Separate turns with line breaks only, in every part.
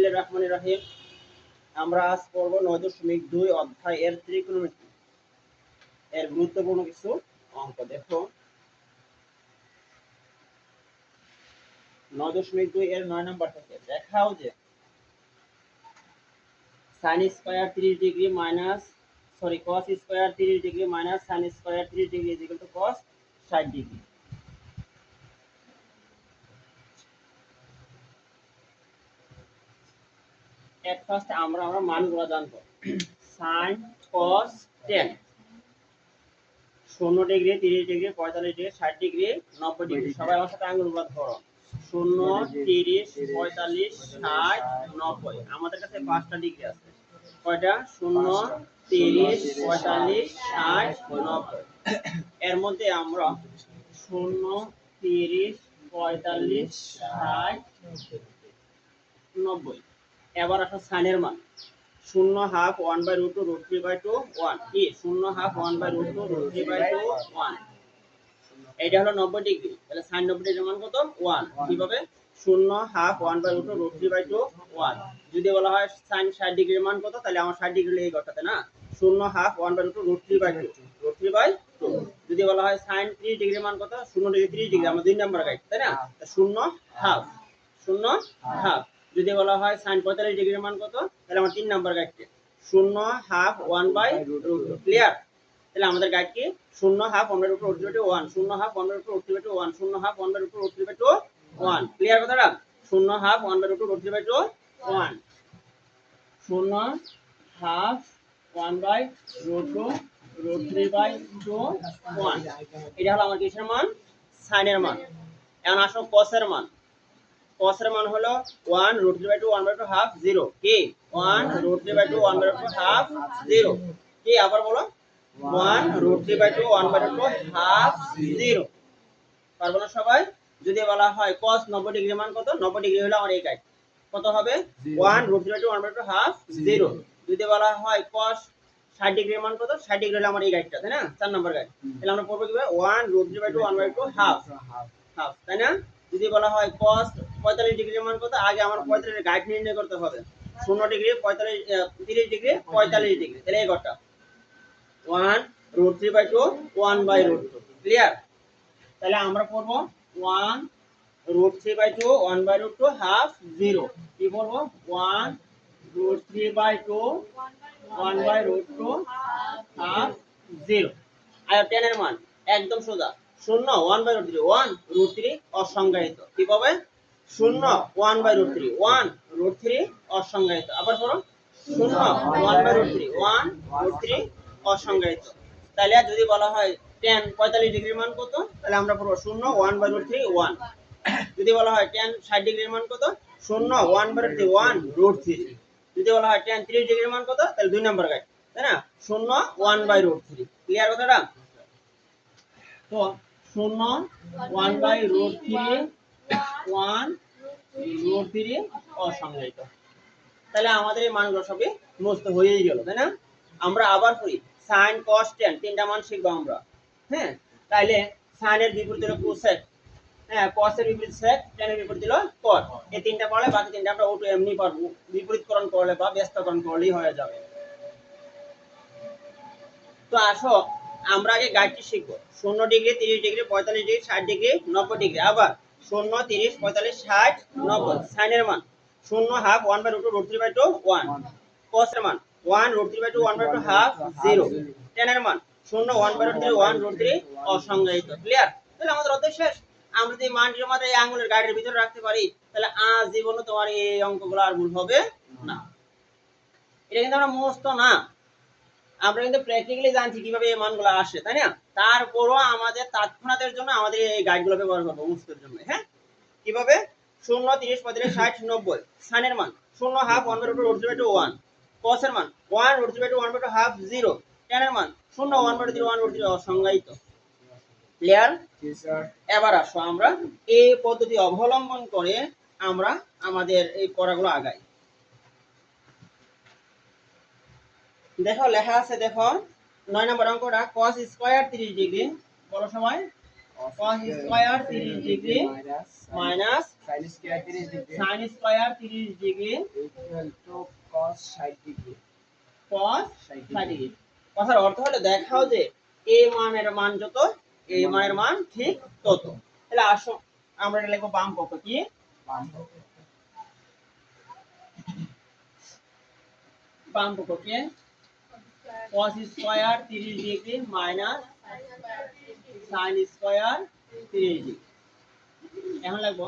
বিসমিল্লাহির রহমানির রহিম। আমরা আজ পড়ব 9.2 অধ্যায় এর ত্রিকোণমিতি এর গুরুত্বপূর্ণ কিছু অঙ্ক। দেখো 9.2 এর 9 নাম্বার থেকে দেখাও যে sin square 30 degree minus cos square 30 degree minus sin square 30 degree is equal to cos 60 degree. At first আমরা মানগুলো জানবো। sin cos 10 0 degree 30 degree 45 degree 60 degree 90 degree. সবাই আমার সাথে আঙ্গুলগুলো ধরো। 0 30 45 60 90। আমাদের কাছে 5টা ডিগ্রি আছে। কয়টা? 0 30 45 60 90। এর মধ্যে আমরা 0 30 45 60 90। এবার আসো সাইনের মান। 0 হাফ 1/√2 √3/2 1 কি 0 হাফ 1/√2 √3/2 1। এটা হলো 90 ডিগ্রি। তাহলে sin 90 ডিগ্রির মান কত? 1। কিভাবে? 0 হাফ 1/√2 √3/2 1। যদি বলা হয় sin 60 ডিগ্রির মান কত, তাহলে আমার 60 ডিগ্রি এই ঘরটাতে না 0 হাফ 1/√2 √3/2 যদি বলা হয় sin 30 ডিগ্রির মান কত, 0 ডিগ্রি 30 ডিগ্রি আমার 2 নাম্বার গাইড, তাই না? 0 হাফ 0 হাফ। যদি বলা হয় sin 45 ডিগ্রির মান কত, তাহলে আমার 3 নাম্বার গাইড 0 হাফ 1/√2। ক্লিয়ার? তাহলে আমাদের গাইড কি 0 হাফ 1/√2 1 0 হাফ 1/√2 1 0 হাফ 1/√2 1। ক্লিয়ার কথাটা? 0 হাফ 1/√2 1 0 হাফ 1/√2 √3/2 1। এটা হলো আমার কিসের মান? সাইনের মান। এখন আসো কসের মান। কসের মান হলো 1 √3/2 1/2 হাফ 0 কি 1 √3/2 1/2 হাফ 0 কি আবার বলো 1 √3/2 1/2 হাফ 0। পারবো না সবাই? যদি বলা হয় cos 90 ডিগ্রি মান কত, 90 ডিগ্রি হলো আমার এই গাইড কত হবে 1 √3/2 1/2 হাফ 0। যদি বলা হয় cos 60 ডিগ্রি মান কত, 60 ডিগ্রি হলো আমার এই গাইডটা, তাই না? 4 নাম্বার গাইড। তাহলে আমরা পড়বো কিভাবে 1 √3/2 1/2 হাফ হাফ, তাই না? যদি বলা হয় cos 45 ডিগ্রি মান কত, আগে আমার 45 এর গাইড নির্ণয় করতে হবে। 0 ডিগ্রি 45 30 ডিগ্রি 45 ডিগ্রি, তাহলে এই ঘরটা 1 √3/2 1/√2। ক্লিয়ার? তাহলে আমরা করব 1 √3/2 1/√2 হাফ 0 কি বলব 1 √3/2 1/√2 হাফ 0। আর 10 এর মান একদম সোজা 0 1/√3 1 √3 অসংজ্ঞায়িত। কি পাবে 0 1/√3 1 √3 অসংজ্ঞায়িত। আবার পড়ো 0 1/√3 1 √3 অসংজ্ঞায়িত। তাহলে যদি বলা হয় 10 45 ডিগ্রির মান কত, তাহলে আমরা পড়ব 0 1/√3 1। যদি বলা হয় 10 60 ডিগ্রির মান কত, 0 1/√3 1 √3। যদি বলা হয় 10 30 ডিগ্রির মান কত, তাহলে 2 নাম্বার গাইড, তাই না? 0 1/√3। ক্লিয়ার কথাটা? তো 0 1/√3 1 √3 অসংজ্ঞায়িত। তাহলে আমাদের এই মানগুলো সবই মুক্ত হয়েই গেল, তাই না? আমরা আবার করি sin cos 10 তিনটা মান শিখবো আমরা। হ্যাঁ, তাইলে sin এর বিপরীত হলো cosec, হ্যাঁ cos এর বিপরীত sec, tan এর বিপরীত হলো cot। এই তিনটা পড়লে বাকি তিনটা আমরা অটো এমনি পারবো, বিপরীতকরণ করলে বা ব্যস্তকরণ করলেই হয়ে যাবে। তো আসো আমরা আগে গাইডটি শিখবো। 0 degree 30 degree 45 degree 60 degree 90 degree. আবার 0 30 45 60 90। সাইনের মান 0 হাফ 1/√2 √3/2 1। cos এর মান 1 √3/2 1/2 হাফ 0। tan এর মান 0 1/√3 1 √3 অসংজ্ঞায়িত। ক্লিয়ার? তাহলে আমাদের অধ্যায় শেষ। আমরা যদি মানটির মধ্যে এই আঙ্গুলের গাইডের ভিতরে রাখতে পারি, তাহলে জীবনে তোমার এই অঙ্কগুলো আর ভুল হবে না। এটা কিন্তু আমরা মুখস্থ না, আমরা কিন্তু প্র্যাকটিক্যালি জানছি কিভাবে এই মানগুলো আসে, তাই না? তারপরও আমাদের তৎক্ষণাতের জন্য আমাদের এই গাইডগুলো ব্যবহার করব মুখস্থের জন্য। হ্যাঁ, কিভাবে 0 30 35 60 90। সাইনের মান 0 হাফ 1/2 √3/2 1। cos এর মান 1 √3/2 1/2 হাফ 0। tan এর মান 0 1/3 1/3 অসংজ্ঞায়িত। ক্লিয়ার? জি স্যার। এবার আসো আমরা এই পদ্ধতি অবলম্বন করে আমরা আমাদের এই পড়াগুলো আগাই। দেখো লেখা আছে, দেখো 9 নম্বর অঙ্কটা cos স্কয়ার 30 ডিগ্রি, বলো সময় cos square 30 degree minus
sin square 30 degree
sin square 30 degree
equal to cos 60 degree
cos 60 degree. কথার অর্থ হলো দেখাও যে a মানের মান যত a মানের মান ঠিক তত। তাহলে আসো আমরা এটা লিখব বাম পক্ষ কি বাম পক্ষকে cos square 30 degree minus sin square 30 degree. এখন লিখব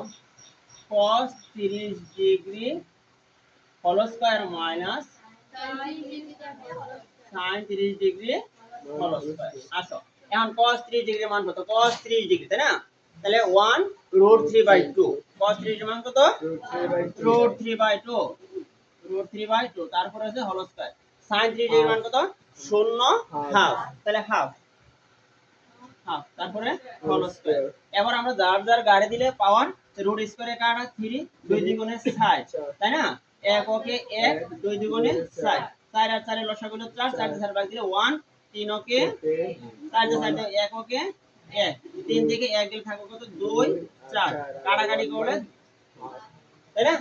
cos 30 degree whole square minus sin 30 degree whole square. আসো এখন cos 30 ডিগ্রির মান কত? cos 30 ডিগ্রি তাই না? তাহলে 1√3/2 cos 30 এর মান কত? √3/2 √3/2 তারপর আছে হোল স্কয়ার। sin 30 ডিগ্রির মান কত? 0 হাফ তাহলে হাফ হাফ তারপরে হোল স্কয়ার। এবার আমরা যার যার গাড়ি দিলে পাওয়ার রুট স্কয়ারে কাটা 3 2 দ্বিগুণে 6 তাই না? এককে 1 2 দ্বিগুণে 4 4 আর 4 এর লসাগু হলো 4 4 দিয়ে 4 ভাগ দিলে 1 3 ওকে 4 দিয়ে 4 দিয়ে 1 ওকে 1 3 থেকে 1 গেলে থাকবে কত 2 4 কাটাকাটি করলে তাই না?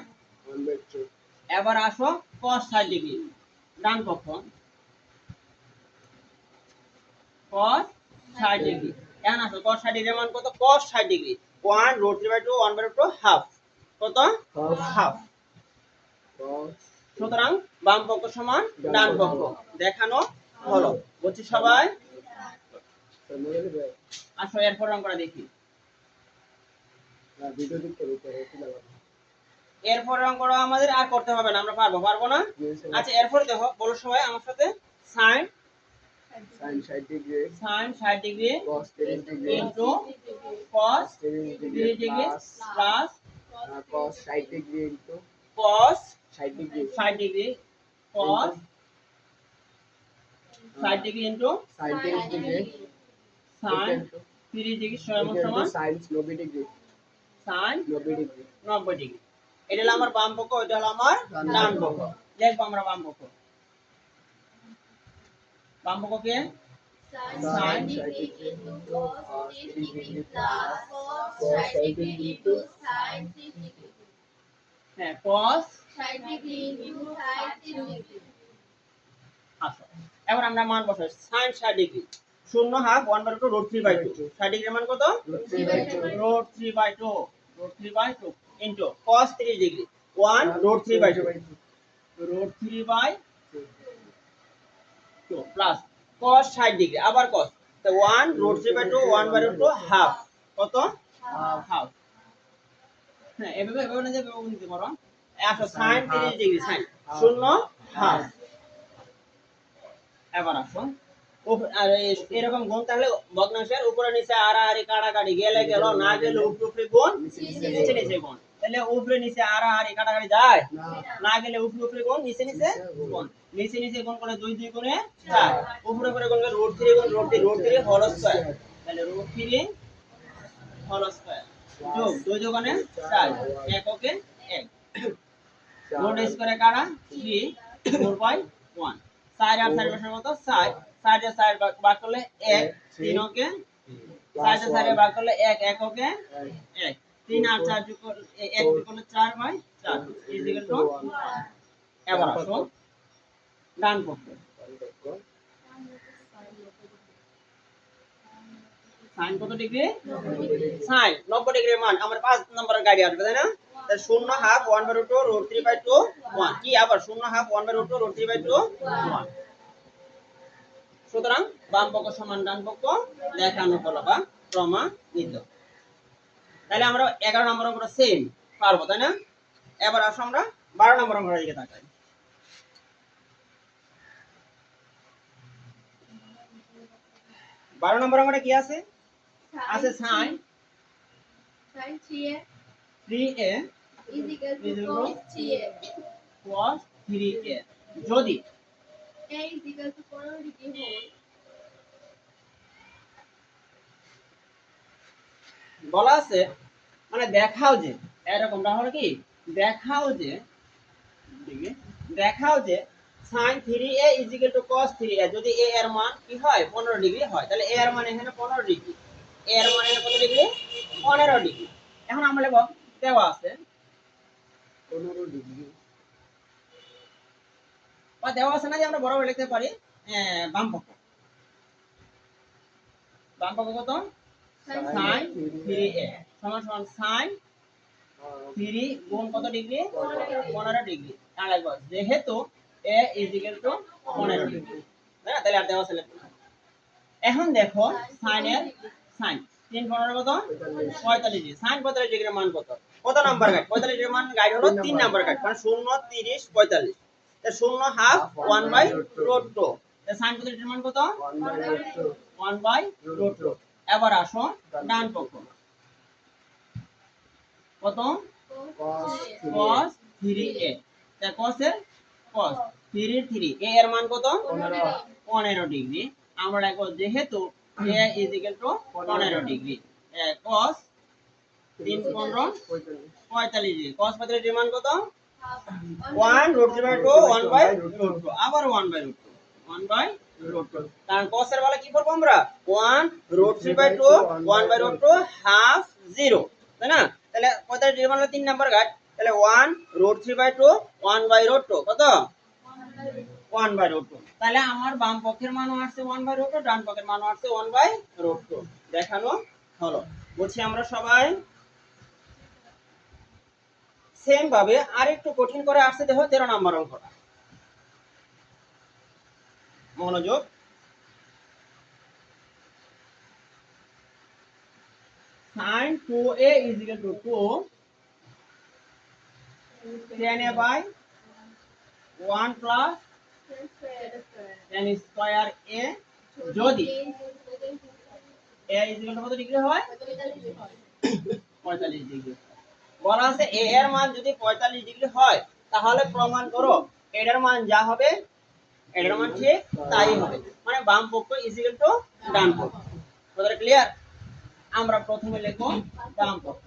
এবার আসো cos 60 ডিগ্রি ডান পক্ষ cos 60 ডিগ্রি। এখন আসো cos 60 ডিগ্রির মান কত? cos 60 ডিগ্রি 1√3/2 1/2 হাফ কত? হাফ। সুতরাং বাম পক্ষ সমান ডান পক্ষ দেখানো হলো। বুঝছি সবাই? আসো এরপর অঙ্কটা দেখি। এরপর অঙ্কটা আমাদের আর করতে হবে না, আমরা পারবো না? আচ্ছা এরপর দেখো বলো সবাই আমার সাথে sin
60 degree
sin 60 degree
cos 30 degree
into cos
30
degree plus
cos 60 degree into
cos
60 degree
60 degree cos 60 degree into
sin 30 degree
sin 30 degree সমান
sin 90 degree
sin
90 degree
90 degree. এটা হলো আমার বাম পক্ষ, এটা হলো আমার ডান পক্ষ। লিখবো আমরা বাম পক্ষ। বাম পক্ষকে
sin 60 degree into cos 30 degree plus cos 60 degree into sin 30 degree.
হ্যাঁ cos
60 degree into sin 30 degree.
আসো এবার আমরা মান বসাই sin 60 ডিগ্রি 0 হাফ 1/2 √3/2 60 ডিগ্রির মান কত? √3/2 √3/2 into cos 30 degree 1√3/2 √3/2 plus cos 60 degree আবার cos তো 1√3/2 1/2 হাফ কত? হাফ। হ্যাঁ এভাবে না যে এভাবে নিতে পারো। আসো sin 30 ডিগ্রি sin 0 হাফ। এবার আসো আর এরকম গুণ তাহলে ভগ্নাংশের উপরে নিচে আড়াআড়ি কাটাকাটি গেলে গেল না গেলে উপরে গুণ নিচে নিচে গুণ। তাহলে উপরে নিচে আড়াআড়ি কাটাকাটি যায় না গেলে উপরে গুণ নিচে নিচে গুণ। নিচে নিচে গুণ করলে 2 2 গুণে 4 উপরে উপরে গুণ করলে √3 গুণ √3 হোল স্কয়ার তাহলে √3 হোল স্কয়ার যোগ 2 যোগনে 4 এককে 1 রুট স্কয়ারে কাটা 3 4/1 4 আর 4 বসার মতো 4 4 দিয়ে 4 ভাগ করলে 1 3 ওকে 4 দিয়ে 4 ভাগ করলে 1 1 ওকে 1 3 আর 4 যোগ করলে 1 যোগ করলে 4/4 ইকুয়াল টু এবার আসো ডান পক্ষে sin কত ডিগ্রি? sin 90 ডিগ্রির মান আমার 5 নম্বরের গাড়ি আসবে তাই না? তাহলে 0 হাফ 1/2 √3/2 1 কি আবার 0 হাফ 1/2 √3/2 1। সুতরাং বাম পক্ষ সমান ডান পক্ষ দেখানো হলো বা প্রমাণিত। তাহলে আমরা 11 নম্বর অঙ্কটা সেম পারবো তাই না? এবার আসো আমরা 12 নম্বর অঙ্কটার দিকে তাকাই। 12 নম্বর অঙ্কটা কি আছে? আছে sin 3a
is equal to cos 3a.
cos 3a যদি
A is equal to 15 degree whole.
বলা আছে মানে দেখাও যে এরকমটা হলো কি দেখাও যে sin 3a cos 3a যদি a এর মান কি হয় 15 ডিগ্রি হয় তাহলে a এর মান এখানে 15 ডিগ্রি এর মানে কত ডিগ্রি 15 ডিগ্রি এখন আমরা লিখব দেওয়া আছে
15 ডিগ্রি
বা দেওয়া আছে না যে আমরা বরাবর লিখতে পারি বাম পক্ষ কত sin 3a সমান সমান sin 3 গুণ কত ডিগ্রি 15 ডিগ্রি আর লিখব যেহেতু a = 15 ডিগ্রি না তাহলে আর দেওয়া আছে লিখব না। এখন দেখো sin এর sin 3 15 কত 45 ডিগ্রি sin 45 ডিগ্রির মান কত কত নাম্বার গাইড 45 ডিগ্রির মান গাইড হলো 3 নাম্বার গাইড মানে 0 30 45 তা 0 হাফ 1/√2 তা sin 45 ডিগ্রির মান কত 1/√2 এবার আসো ডান পক্ষ কত cos 3a তা cos এর cos 3 a এর মান কত 15 ডিগ্রি আমরা লিখব যেহেতু a = 15 degree cos 3 15 45 degree cos 45 ডিগ্রির মান কত 1√3/2 1/√2 আবার 1/√2 কারণ cos এর বেলা কি করব আমরা 1√3/2 1/√2 হাফ 0 তাই না তাহলে 45 ডিগ্রি মানে 3 নাম্বার গাইড তাহলে 1√3/2 1/√2 কত 1/√2 তাহলে আমার বাম পক্ষের মানও আসছে 1/√2 ডান পক্ষের মানও আসছে 1/√2 দেখানো হলো বুঝছি আমরা সবাই সেম ভাবে আরেকটু কঠিন করে আসছে দেখো 13 নম্বর অঙ্কটা মনোযোগ sin 2a = 2 10a by 1 plus tan square a যদি a = কত ডিগ্রি হয় 45 ডিগ্রি বলা আছে a এর মান যদি 45 ডিগ্রি হয় তাহলে প্রমাণ করো এটার মান যা হবে এটার মান ঠিক তাই হবে মানে বাম পক্ষ = ডান পক্ষ কথাটা ক্লিয়ার আমরা প্রথমে লিখব বাম পক্ষ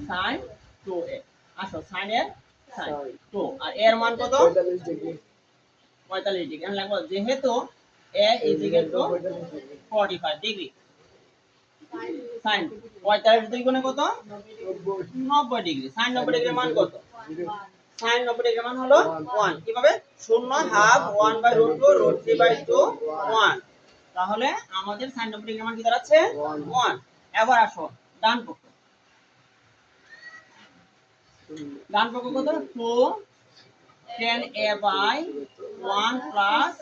sin 2a আসো sin এর sin 2 আর এর মান কত
45 ডিগ্রি
45 ডিগ্রি আমি লিখব যেহেতু a = 45 ডিগ্রি sin 45 দুই গুণে কত 90 ডিগ্রি sin 90 ডিগ্রির মান কত sin 90 ডিগ্রির মান হলো 1 কিভাবে 0 হাফ 1/√2 √3/2 1 তাহলে আমাদের sin 90 ডিগ্রির মান কি দাঁড়াচ্ছে 1 এবার আসো ডান পক্ষ কত 2 10a by 1 plus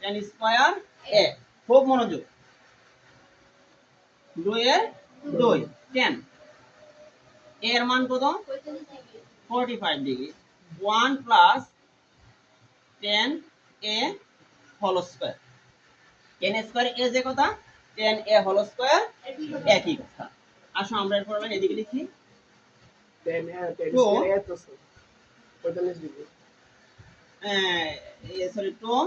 tan square a খুব মনোযোগ 2 এর 2 10 এর মান কত 45 degree 1 plus tan a whole square tan square a যে কথা tan a whole square একই কথা আসো আমরা এরপর এদিকে লিখি
10
তো
45 degree
sorry 2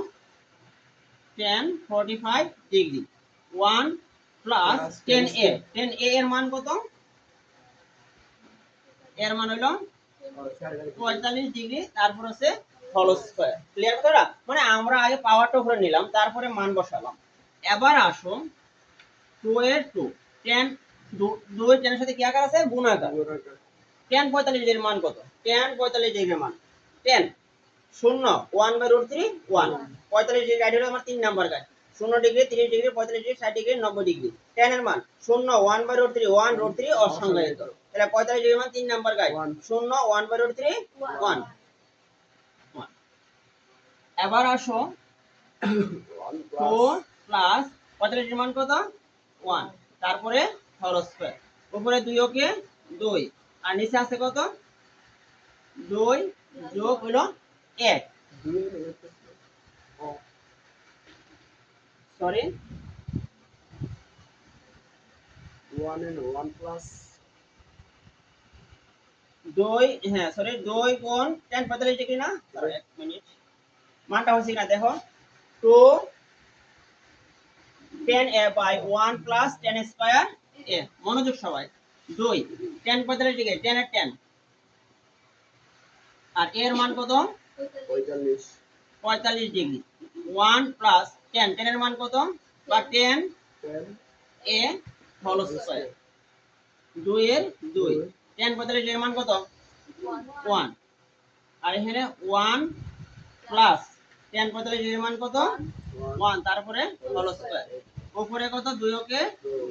10 45 degree 1 plus 10a এর মান কত এর মান হলো 45 ডিগ্রি তারপর আছে হোল স্কয়ার ক্লিয়ার কথাটা মানে আমরা আগে পাওয়ারটা উপরে নিলাম তারপরে মান বসালাম এবার আসো 2 এর 2 10 2 এর 10 এর সাথে কি আকার আছে গুণ আকার 10 45 ডিগ্রির মান কত 10 45 ডিগ্রির মান 10 0 1/√3 1 45 ডিগ্রি গাইড হলো আমার 3 number guide 0 degree 30 degree 45 degree 60 degree 90 degree 10 এর মান 0 1/√3 1/√3 অসংজ্ঞায়িত তাহলে 45 ডিগ্রির মান 3 নাম্বার গাইড 0 1/√3 1 এবার আসো 2 প্লাস 45 ডিগ্রির মান কত 1 তারপরে হোল স্কয়ার উপরে 2 ওকে 2 আর নিচে আছে কত 2 যোগ হলো 1 সরি
1 and 1 plus
2 হ্যাঁ সরি 2 গুণ tan 45 ডিগ্রি না দাঁড়াও 1 মিনিট মানটা হচ্ছে কিনা দেখো 2 10a by 1 plus tan square a মনোযোগ সবাই 2 tan 45 ডিগ্রি tan এর tan আর a এর মান কত
45
45 ডিগ্রি 1 প্লাস 10 10 এর মান কত বা 10
10
a হোল স্কয়ার 2 এর 2 10 45 এর মান কত 1 আর এখানে 1 প্লাস 10 45 এর মান কত 1 তারপরে হোল স্কয়ার উপরে কত 2 ওকে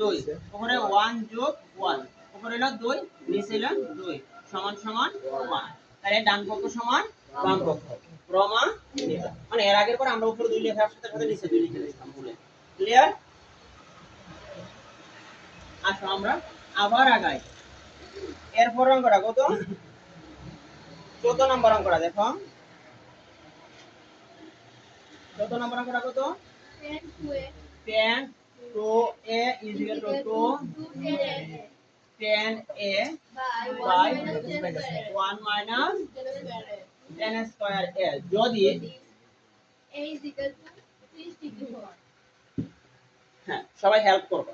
2 উপরে 1 যোগ 1 উপরে হলো 2 নিচে হলো 2 সমান সমান 1 তাহলে ডান পক্ষ সমান বাম পক্ষ প্রমাণিত মানে এর আগের পর আমরা উপরে 2 লেখার সাথে সাথে নিচে 2 লিখে দিতাম বলে ক্লিয়ার আসো আমরা আবার আগাই এরপর অঙ্কটা কত 14 নম্বর অঙ্কটা দেখো 14 নম্বর অঙ্কটা কত 10 2a is equal to 10a by 1 minus 10 square a যদি হ্যাঁ সবাই হেল্প করবে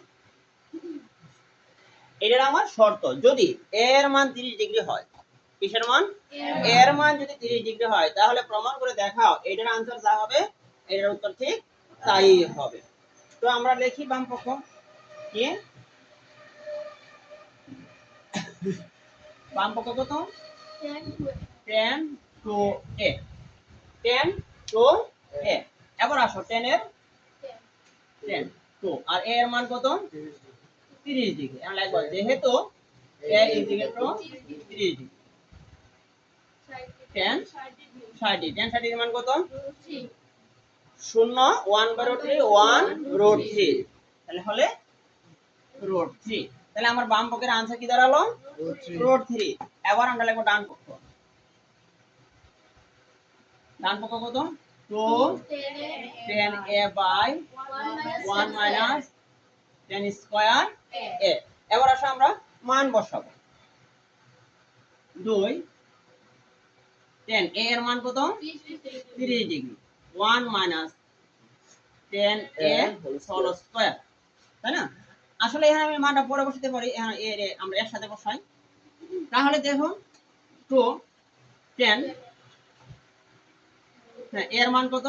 এটার আমার শর্ত যদি a এর মান 30 ডিগ্রি হয় কিসের মান a এর মান যদি 30 ডিগ্রি হয় তাহলে প্রমাণ করে দেখাও এটার आंसर যা হবে এটার উত্তর ঠিক তাই হবে তো আমরা লিখি বাম পক্ষ কি বাম পক্ষ কত 10 to a 10 to a এবার আসো 10 এর 10 to আর a এর মান কত 30 ডিগ্রি আমরা লিখব যেহেতু a is equal to 30 degree 10 60 10 60 এর মান কত 0 1/√3 1/√3 তাহলে হলে √3 তাহলে আমার বাম পক্ষের आंसर কি দাঁড়ালো √3 এবার আমরা লিখব ডান পক্ষ কত 2 10a by 1 minus 10 square a এবার আসো আমরা মান বসাবো 2 10 a এর মান কত 30 degree 1 minus 10a whole square তাই না আসলে এখানে আমি মানটা পরে বসাতে পারি এখানে এর আমরা একসাথে বসাই তাহলে দেখো 2 10 হ্যাঁ এর মান কত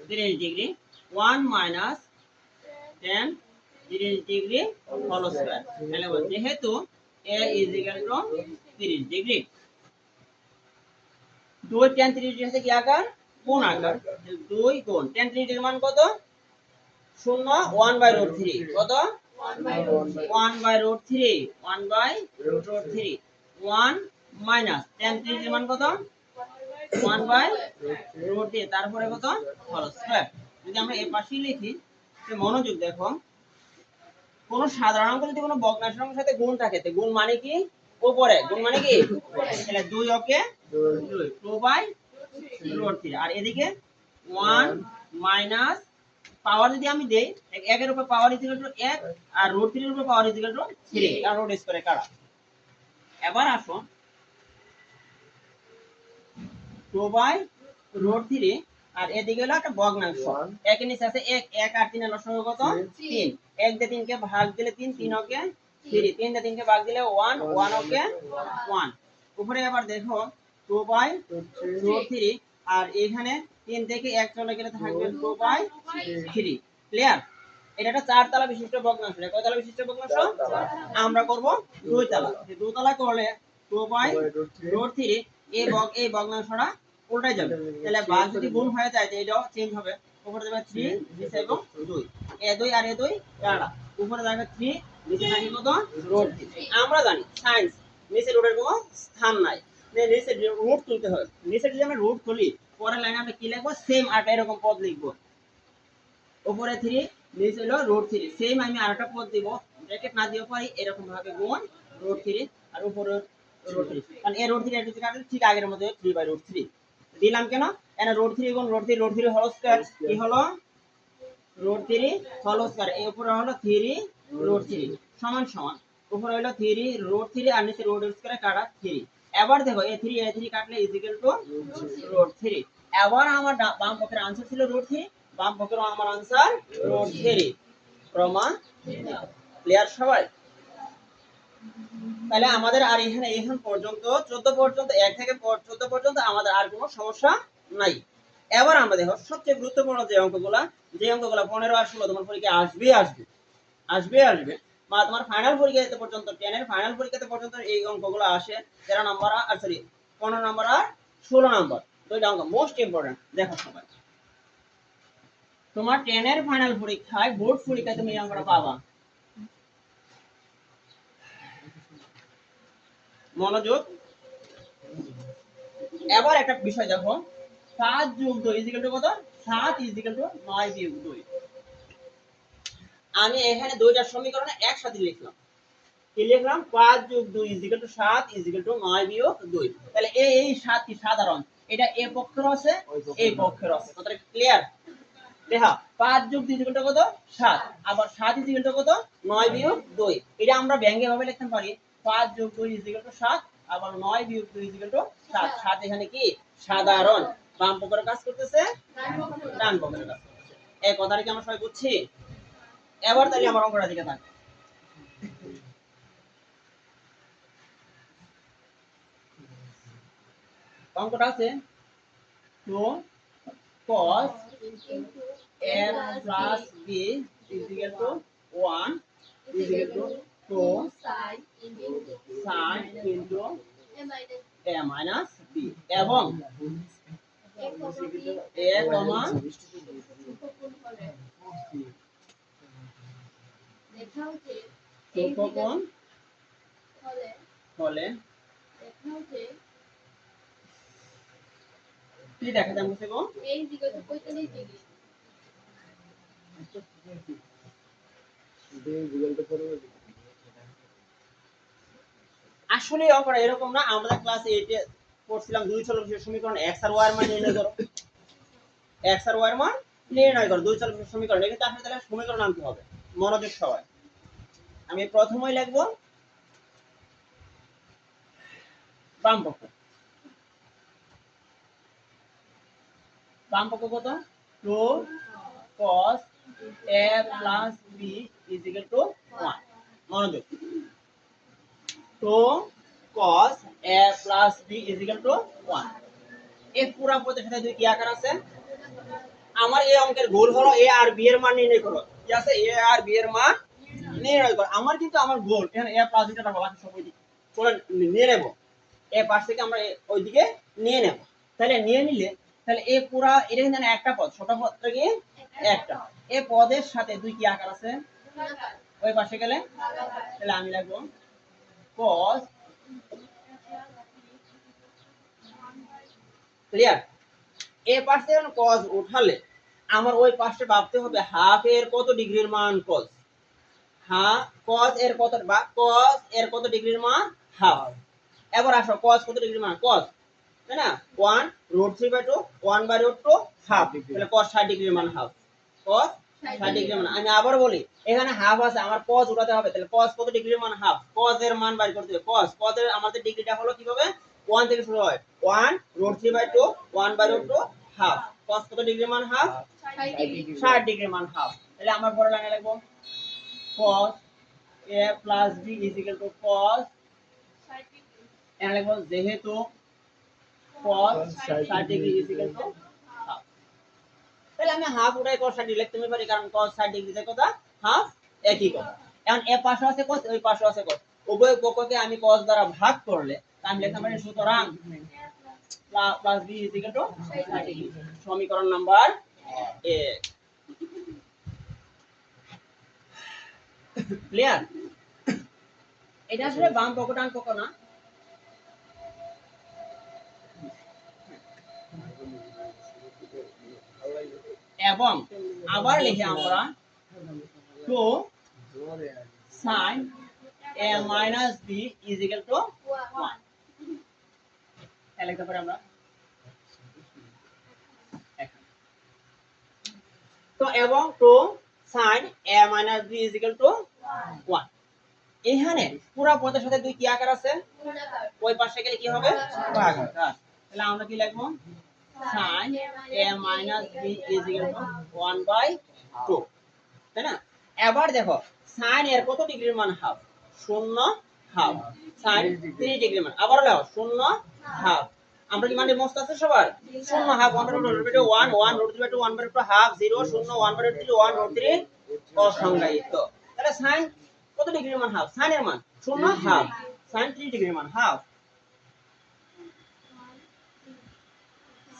30 degree 1 minus 10 30 degree whole square তাহলে যেহেতু a is equal to 30 degree 2 10 30 degree সাথে কি আকার কোণ আকার 2 গুণ 10 30 ডিগ্রি মান কত 0 1/√3 কত 1/√3 1/√3 1 minus 10 30 ডিগ্রি মান কত 1/√3 তারপরে কত হোল স্কয়ার যদি আমরা এই পাশে লিখি তো মনোযোগ দেখো কোন সাধারণ অঙ্ক যদি কোনো ভগ্নাংশের অঙ্কের সাথে গুণ থাকে তো গুণ মানে কি উপরে গুণ মানে কি তাহলে 2 ওকে 2 2/√3 আর এদিকে 1 মাইনাস পাওয়ার যদি আমি দেই 1 এর উপর পাওয়ার ইকুয়াল টু 1 আর √3 এর উপর পাওয়ার ইকুয়াল টু 3 কারণ রুট স্কয়ারে কাটা এবার আসো 2/√3 আর এদিকে হলো একটা ভগ্নাংশ একের নিচে আছে 1 1 আর 3 এর লসাগু কত 3 1 দিয়ে 3 কে ভাগ দিলে 3 3 ওকে 3 3 দিয়ে 3 কে ভাগ দিলে 1 1 ওকে 1 উপরে আবার দেখো 2/√3 আর এখানে 3 থেকে 1 চলে গেলে থাকবে 2/3 ক্লিয়ার এটা একটা 4 তলা বিশিষ্ট ভগ্নাংশ এটা কয় তলা বিশিষ্ট ভগ্নাংশ আমরা করব 2 তলা এই 2 তলা করলে 2/√3 এই ভগ্নাংশটা উল্টাই যাবে তাহলে ভাগ যদি গুণ হয়ে যায় তো এটাও চেঞ্জ হবে উপরে যাবে 3 নিচে এবং 2 এ 2 আর এ 2 কাটা উপরে যাবে 3 নিচে থাকে কত √3 আমরা জানি সাইন্স নিচে রুটের কোনো স্থান নাই নিচে রুট তুলতে হয় নিচে যদি আমরা রুট তুলি পরের লাইনে আমরা কি লিখব সেম আর এরকম পদ লিখব উপরে 3 নিচে হলো √3 সেম আমি আরেকটা পদ দিব ব্র্যাকেট না দিও পারি এরকম ভাবে গুণ √3 আর উপরে √3 কারণ এই √3 এর কাটলে ঠিক আগের মতো 3/√3 দিলাম কেন এখানে √3 গুণ √3 হোল স্কয়ার কি হলো √3 হোল স্কয়ার এই উপরে হলো 3 √3 সমান সমান উপরে হলো 3 আর নিচে √স্কয়ারে কাটা 3 এবার দেখো এই 3 কাটলে ইজ ইকুয়াল টু √3 এবার আমার বাম পক্ষের आंसर ছিল √3 বাম পক্ষের আমার आंसर √3 প্রমাণ ক্লিয়ার সবাই তাহলে আমাদের আর এখান পর্যন্ত 14 পর্যন্ত 1 থেকে 14 পর্যন্ত আমাদের আর কোনো সমস্যা নাই এবার আমরা দেখো সবচেয়ে গুরুত্বপূর্ণ যে অঙ্কগুলা 15 আর 16 তোমার পরীক্ষায় আসবে বা তোমার ফাইনাল পরীক্ষাতে পর্যন্ত 10 এর ফাইনাল পরীক্ষাতে পর্যন্ত এই অঙ্কগুলো আসে 13 নম্বর আর সরি 15 নম্বর আর 16 নম্বর দুইটা অঙ্ক মোস্ট ইম্পর্টেন্ট। দেখো সবাই তোমার 10 এর ফাইনাল পরীক্ষায় বোর্ড পরীক্ষায় তুমি এই অঙ্কটা পাবা। মনোযোগ। এবার একটা বিষয় দেখো 7 যোগ 2 ইজ ইকুয়াল টু কত? 7 ইজ ইকুয়াল টু 9 বিয়োগ 2। আমি এখানে দুইটা সমীকরণ একসাথে লিখলাম। কি লিখলাম? 5 যোগ 2 is equal to 7 is equal to 9 বিয়োগ 2। তাহলে এই 7 কি সাধারণ? এটা এ পক্ষের আছে, এই পক্ষের আছে। কথাটা ক্লিয়ার? দেখা 5 যোগ 2 ইজ ইকুয়াল টু কত? 7। আবার 7 ইজ ইকুয়াল টু কত? 9 বিয়োগ 2। এটা আমরা ব্যঙ্গে ভাবে লিখতে পারি 5 যোগ 2 ইজ ইকুয়াল টু 7, আবার 9 বিয়োগ 2 ইজ ইকুয়াল টু 7। 7 এখানে কি সাধারণ, বাম পক্ষের কাজ করতেছে, ডান পক্ষের কাজ করতেছে। এই কথাটা কি আমরা সবাই বুঝছি? এবার তাহলে আমার অঙ্কটা দিকে থাক। অঙ্কটা আছে 2 cos a plus b is equal to 1 is equal to 2 sin into a minus b এবং a comma সূক্ষ্মকোণ হলে কি দেখা যায় মুছে গো? আসলে অঙ্কটা এরকম না। আমরা ক্লাস 8 এ পড়ছিলাম দুই চলকের সমীকরণ x আর y এর মান নির্ণয় করো, x আর y এর মান নির্ণয় করো দুই চলকের সমীকরণ। এটা কিন্তু আসলে তাহলে সমীকরণ আনতে হবে। মনোযোগ সবাই। আমি প্রথমেই লিখব বাম পক্ষ। বাম পক্ষ কত? 2 cos a plus b is equal to 1। মনোযোগ। 2 cos a plus b is equal to 1। এই পুরা পদের সাথে দুই কি আকার আছে? আমার এই অঙ্কের গোল হলো a আর b এর মান নির্ণয় করো। কি আছে? a আর b এর মান নির্ণয় করো। আমার কিন্তু আমার গোল এখানে a প্লাস বিটা রাখবো, বাকি সব ওইদিকে চলে নিয়ে নেব। এ পাশ থেকে আমরা ওইদিকে নিয়ে নেব। তাহলে নিয়ে নিলে তাহলে এই পুরা এটা কিন্তু একটা পদ, ছোট পদটা কি একটা। এই পদের সাথে দুই কি আকার আছে? ওই পাশে গেলে তাহলে আমি লিখব cos। ক্লিয়ার? এই পাশ থেকে cos উঠালে আমার ওই পাশে ভাবতে হবে হাফ এর কত ডিগ্রির মান cos। হ্যাঁ cos এর কত বা cos এর কত ডিগ্রির মান হাফ। এবার আসো cos কত ডিগ্রির মান? cos তাই না 1 √3/2 1/√2 হাফ। তাহলে cos 60 ডিগ্রির মান হাফ। cos 60 ডিগ্রির মান। আমি আবার বলি এখানে হাফ আছে, আমার cos উঠাতে হবে। তাহলে cos কত ডিগ্রির মান? হাফ। cos এর মান বের করতে হবে। cos এর আমাদের ডিগ্রিটা হলো কিভাবে? 1 থেকে শুরু হয় 1 √3/2 1/√2 হাফ। cos কত ডিগ্রির মান? হাফ। 60 ডিগ্রির মান হাফ। তাহলে আমার পরে লাইনে লিখব cos a plus b is equal to cos এখানে লিখব যেহেতু cos 60 degree is equal to half. তাহলে আমি হাফ উঠাই cos 60 লিখতে পারি, কারণ cos 60 ডিগ্রি যে কথা হাফ একই কথা। এখন এ পাশে আছে cos, ওই পাশে আছে cos, উভয় পক্ষকে আমি cos দ্বারা ভাগ করলে আমি লিখতে পারি সুতরাং plus b is equal to 60 degree. সমীকরণ নাম্বার 1। ক্লিয়ার? এটা আসলে বাম পক্ষ ডান পক্ষ না। এবং আবার লিখি আমরা 2 sin a minus b is equal to 1। তাহলে লিখতে পারি আমরা তো এবং 2 sin a minus b is equal to 1। এখানে পুরো পদের সাথে দুই কি আকার আছে? ওই পাশে গেলে কি হবে? ভাগাকার। তাহলে আমরা কি লিখব? sin a minus b is equal to 1/2। তাই না? এবার দেখো sin এর কত ডিগ্রির মান? হাফ। 0 হাফ। sin 3 ডিগ্রির মান আবার লেখো 0 হাফ। আমরা কি মানে মস্ত আছে সবার? শূন্য হাফ 1/√1 1 √3/2 1/2 হাফ 0 0 1/3 1 √3 অসংজ্ঞায়িত। তাহলে sin কত ডিগ্রির মান হাফ? sin এর মান শূন্য হাফ sin 3 ডিগ্রির মান half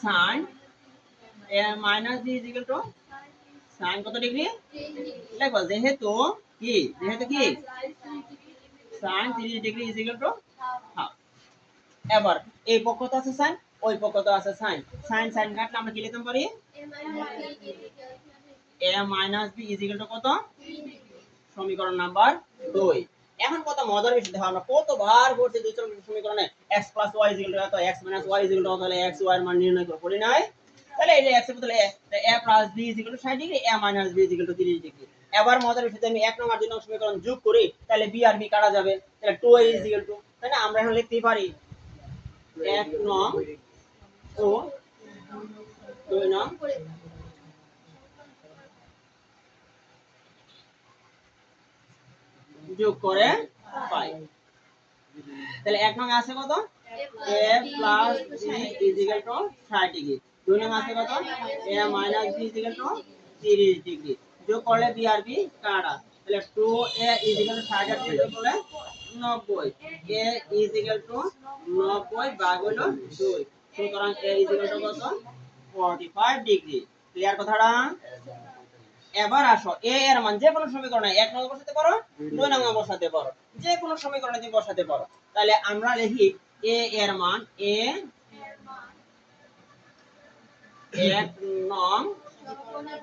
sin a minus b is equal to sin কত ডিগ্রি? দেখো যেহেতু কি sin 30 degree is equal to half. এবার এই পক্ষ তো আছে sin, ওই পক্ষ তো আছে sin, sin sin কাটলে আমরা কি লিখতে পারি? a minus b is equal to কত? সমীকরণ নাম্বার 2। এখন কত মজার বিষয় দেখো, আমরা কতবার করছি দুই চলকের সমীকরণে x + y = এত x - y = কত, তাহলে x y এর মান নির্ণয় করে পড়ি নাই? তাহলে এই যে x এর বদলে a + b = 60 degree, a - b = 30 degree. এবার মজার বিষয়, আমি 1 নং আর 2 নং সমীকরণ যোগ করি, তাহলে b আর b কাটা যাবে, তাহলে 2a = তাই না? আমরা এখন লিখতে পারি 1 নং ও 2 নং যোগ করে পাই। তাহলে 1 নং আছে কত? a + b = 60 degree. 2 নং আছে কত? a - b = 30 degree. যোগ করলে b আর b কাটা, তাহলে 2a = 60 আর 30 যোগ করলে 90। a = 90 ভাগ হলো 2। সুতরাং a = কত? 45 ডিগ্রি। ক্লিয়ার কথাটা? এবার আসো a এর মান যে কোনো সমীকরণে 1 নং বসাতে পারো, 2 নং বসাতে পারো, যে কোনো সমীকরণে তুমি বসাতে পারো। তাহলে আমরা লিখি a এর মান, a 1 নং সমীকরণে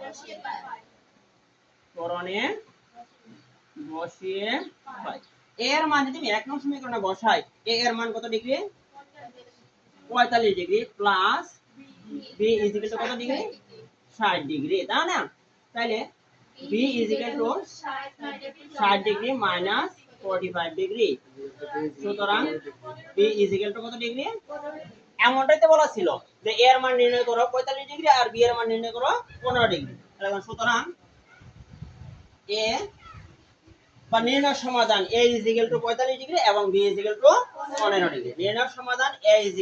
বসিয়ে পাই। a এর মান যদি আমি 1 নং সমীকরণে বসাই, a এর মান কত ডিগ্রি? 45 ডিগ্রি প্লাস b = কত ডিগ্রি? 60 ডিগ্রি, তাই না? তাহলে b = 60 ডিগ্রি মাইনাস 45 ডিগ্রি। সুতরাং b = কত ডিগ্রি? এমনটাই তো বলা ছিল যে a এর মান নির্ণয় করো 45 ডিগ্রি আর b এর মান নির্ণয় করো 15 ডিগ্রি। তাহলে সুতরাং a বা নির্ণয় সমাধান a = 45 ডিগ্রি এবং b = 15 ডিগ্রি। নির্ণয় সমাধান a =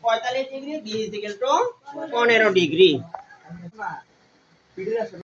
45 ডিগ্রি, b = 15 ডিগ্রি।